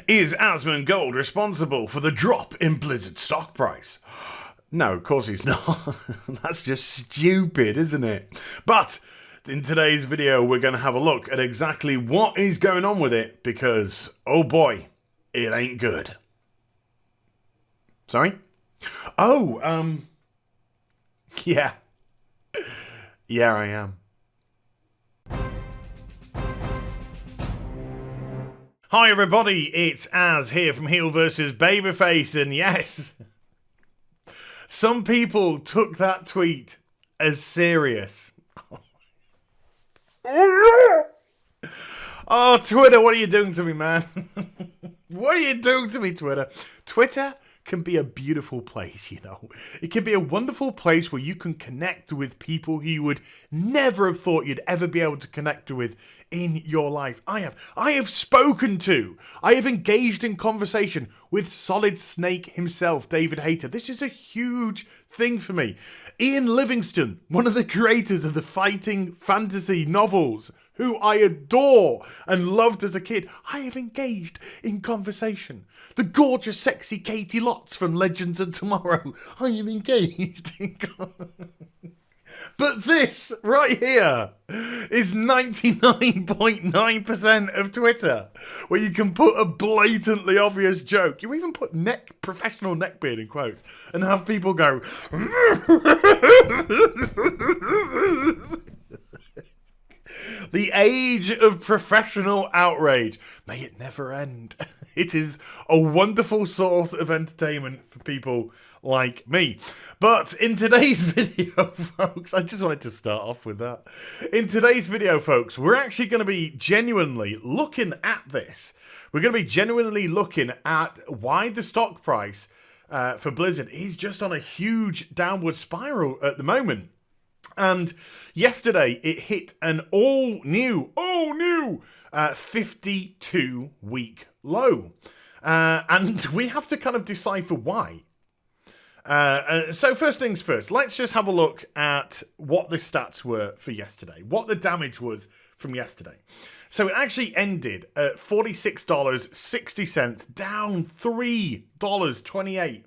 Is Asmongold responsible for the drop in Blizzard stock price? No, of course he's not. That's just stupid, isn't it? But in today's video, we're going to have a look at exactly what is going on with it because, oh boy, it ain't good. Sorry? Oh, yeah. Yeah, I am. Hi everybody, it's Az here from HeelvsBabyface, and yes, some people took that tweet as serious. Oh, Twitter, what are you doing to me, man? What are you doing to me, Twitter? Twitter can be a beautiful place, you know. It can be a wonderful place where you can connect with people who you would never have thought you'd ever be able to connect with in your life. I have spoken to, I have engaged in conversation with Solid Snake himself, David Hayter. This is a huge thing for me. Ian Livingstone, one of the creators of the fighting fantasy novels, who I adore and loved as a kid, I have engaged in conversation. The gorgeous, sexy Katie Lotz from Legends of Tomorrow, I am engaged in But this right here is 99.9% of Twitter, where you can put a blatantly obvious joke. You even put professional neckbeard in quotes and have people go... The age of professional outrage. May it never end. It is a wonderful source of entertainment for people like me. But in today's video, folks, I just wanted to start off with that. In today's video, folks, we're actually going to be genuinely looking at this. We're going to be genuinely looking at why the stock price for Blizzard is just on a huge downward spiral at the moment. And yesterday it hit an all new 52-week low. And we have to kind of decipher why. So first things first, let's just have a look at what the stats were for yesterday, what the damage was from yesterday. So it actually ended at $46.60, down $3.28,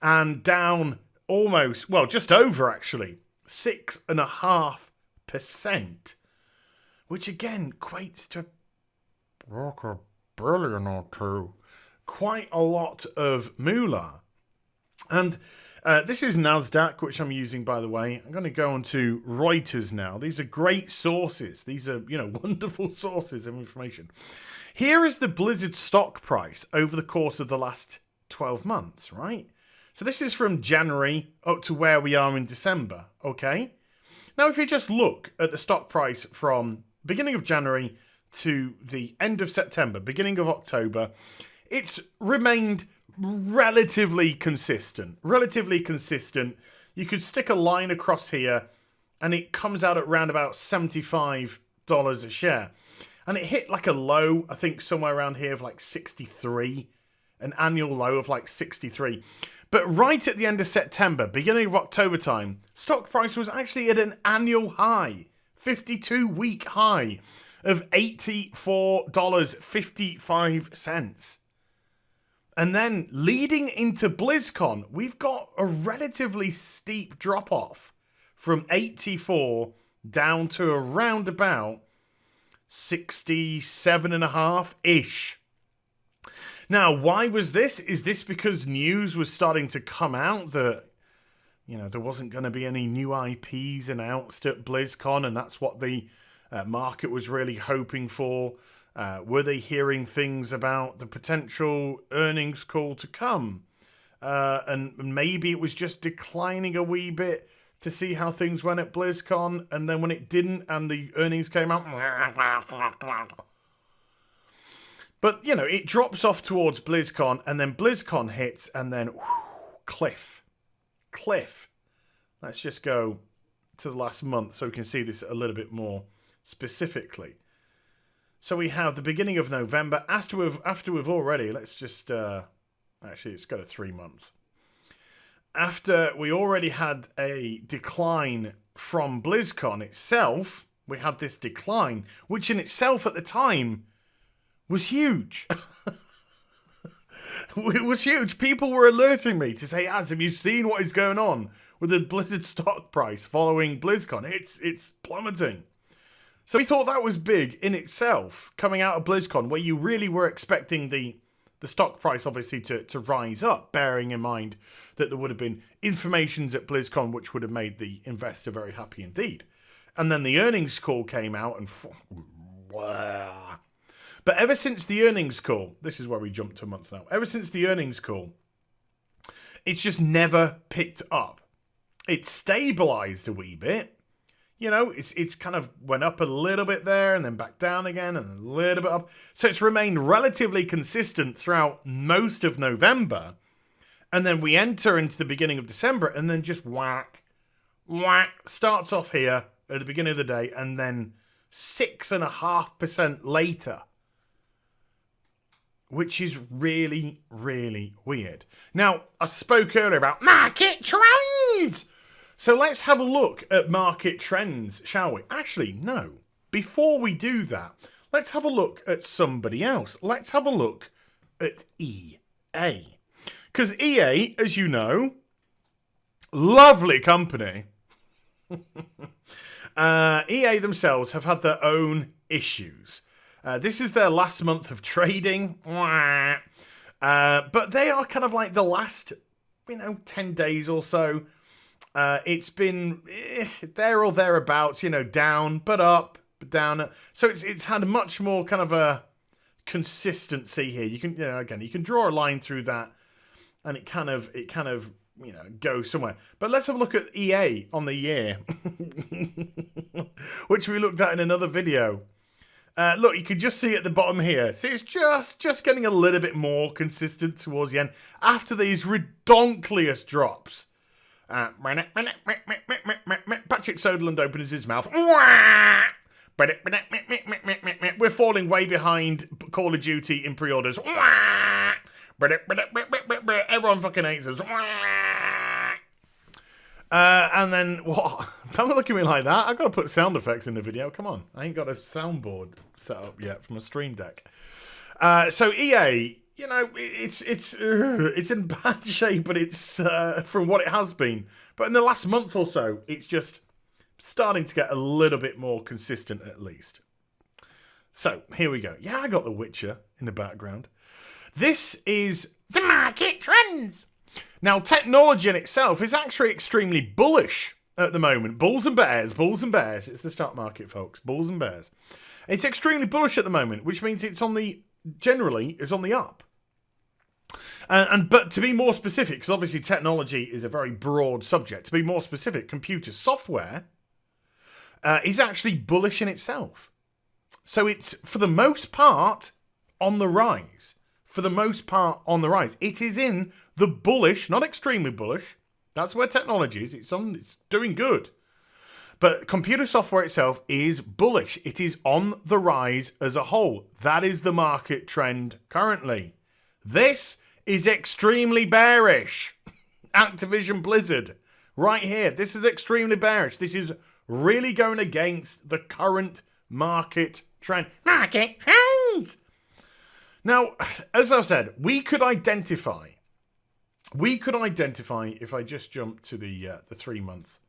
and down almost, well, just over actually, 6.5%, which again equates to $1 billion or two. Quite a lot of moolah. And this is NASDAQ, which I'm using, by the way. I'm going to go on to Reuters now. These are great sources. These are, wonderful sources of information. Here is the Blizzard stock price over the course of the last 12 months, right? So this is from January up to where we are in December, okay? Now, if you just look at the stock price from beginning of January to the end of September, beginning of October, it's remained relatively consistent. You could stick a line across here and it comes out at around about $75 a share. And it hit like a low, I think somewhere around here of like 63, an annual low of like 63. But right at the end of September, beginning of October time, stock price was actually at an annual high, 52-week high of $84.55. And then leading into BlizzCon, we've got a relatively steep drop-off from 84 down to around about 67.5-ish. Now, why was this? Is this because news was starting to come out that, there wasn't going to be any new IPs announced at BlizzCon, and that's what the market was really hoping for? Were they hearing things about the potential earnings call to come? And maybe it was just declining a wee bit to see how things went at BlizzCon, and then when it didn't and the earnings came out... But, it drops off towards BlizzCon, and then BlizzCon hits, and then cliff. Let's just go to the last month so we can see this a little bit more specifically. So we have the beginning of November. After we've already, let's just... actually, let's go to 3 months. After we already had a decline from BlizzCon itself, we had this decline, which in itself at the time... was huge. It was huge. People were alerting me to say, Az, have you seen what is going on with the Blizzard stock price following BlizzCon? It's plummeting. So we thought that was big in itself, coming out of BlizzCon, where you really were expecting the stock price, obviously, to rise up, bearing in mind that there would have been informations at BlizzCon which would have made the investor very happy indeed. And then the earnings call came out and... But ever since the earnings call, this is where we jumped to a month now, ever since the earnings call, it's just never picked up. It's stabilised a wee bit. You know, it's kind of went up a little bit there and then back down again and a little bit up. So it's remained relatively consistent throughout most of November. And then we enter into the beginning of December and then just whack, starts off here at the beginning of the day and then 6.5% later. Which is really, really weird. Now, I spoke earlier about market trends. So let's have a look at market trends, shall we? Actually, no. Before we do that, let's have a look at somebody else. Let's have a look at EA. Because EA, as you know, lovely company. EA themselves have had their own issues. This is their last month of trading. But they are kind of like the last, 10 days or so. It's been there or thereabouts, down, but up, but down. So it's had a much more kind of a consistency here. You can, again, you can draw a line through that and it kind of go somewhere. But let's have a look at EA on the year, which we looked at in another video. Look, you can just see at the bottom here. See, it's just getting a little bit more consistent towards the end after these redonkulous drops. Patrick Soderlund opens his mouth. We're falling way behind Call of Duty in pre-orders. Everyone fucking hates us. And then, what? Don't look at me like that. I've got to put sound effects in the video. Come on. I ain't got a soundboard set up yet from a Stream Deck. So EA, it's in bad shape, but it's from what it has been. But in the last month or so, it's just starting to get a little bit more consistent at least. So, here we go. Yeah, I got The Witcher in the background. This is the market trends. Now, technology in itself is actually extremely bullish at the moment. Bulls and bears, bulls and bears. It's the stock market, folks. Bulls and bears. It's extremely bullish at the moment, which means it's generally on the up. But to be more specific, because obviously technology is a very broad subject, to be more specific, computer software is actually bullish in itself. So it's, for the most part, on the rise. For the most part, on the rise. It is in the bullish, not extremely bullish. That's where technology is. It's doing good. But computer software itself is bullish. It is on the rise as a whole. That is the market trend currently. This is extremely bearish. Activision Blizzard, right here. This is extremely bearish. This is really going against the current market trend. Market trend! Now, as I've said, we could identify, if I just jump to the 3-month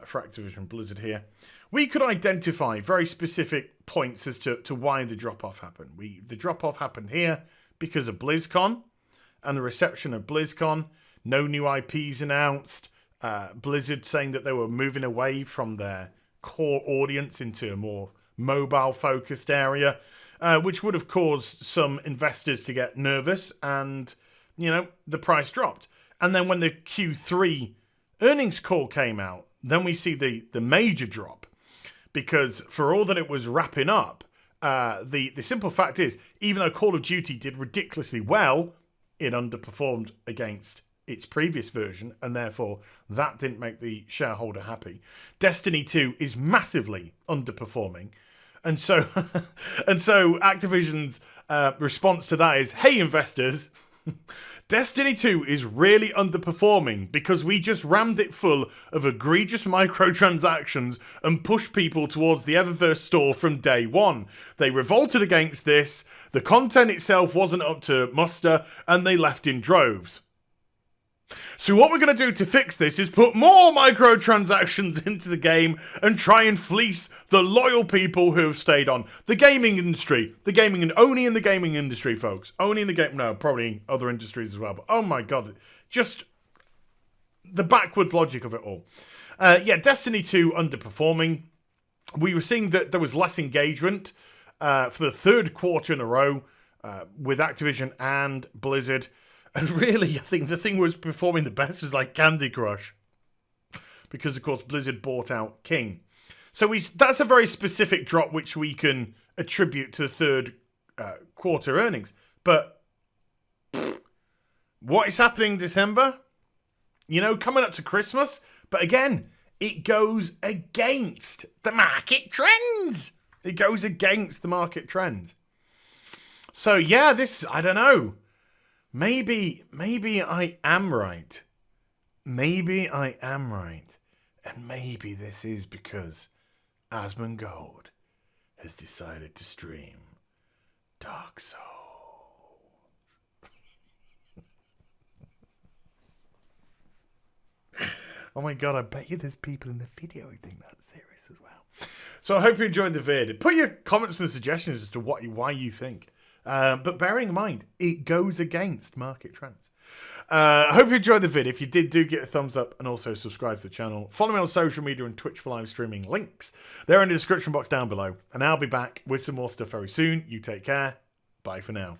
for Activision Blizzard here, we could identify very specific points as to why the drop-off happened. The drop-off happened here because of BlizzCon and the reception of BlizzCon. No new IPs announced. Blizzard saying that they were moving away from their core audience into a more mobile-focused area. Which would have caused some investors to get nervous and, the price dropped. And then when the Q3 earnings call came out, then we see the major drop. Because for all that it was wrapping up, the simple fact is, even though Call of Duty did ridiculously well, it underperformed against its previous version, and therefore that didn't make the shareholder happy. Destiny 2 is massively underperforming. And so Activision's response to that is, hey, investors, Destiny 2 is really underperforming because we just rammed it full of egregious microtransactions and pushed people towards the Eververse store from day one. They revolted against this, the content itself wasn't up to muster, and they left in droves. So what we're going to do to fix this is put more microtransactions into the game and try and fleece the loyal people who have stayed on. The gaming industry. Only in the gaming industry, folks. Only in the game. No, probably other industries as well. But oh my god. Just the backwards logic of it all. Yeah, Destiny 2 underperforming. We were seeing that there was less engagement for the third quarter in a row with Activision and Blizzard. And really, I think the thing was performing the best was like Candy Crush. Because, of course, Blizzard bought out King. So that's a very specific drop which we can attribute to the third quarter earnings. But what is happening in December? You know, coming up to Christmas. But again, it goes against the market trends. It goes against the market trends. So, yeah, I don't know. Maybe I am right. Maybe I am right. And maybe this is because Asmongold has decided to stream Dark Souls. Oh my god, I bet you there's people in the video who think that's serious as well. So I hope you enjoyed the vid. Put your comments and suggestions as to why you think. But bearing in mind, it goes against market trends. I hope you enjoyed the vid. If you did, do get a thumbs up and also subscribe to the channel. Follow me on social media and Twitch for live streaming. Links, they're in the description box down below. And I'll be back with some more stuff very soon. You take care. Bye for now.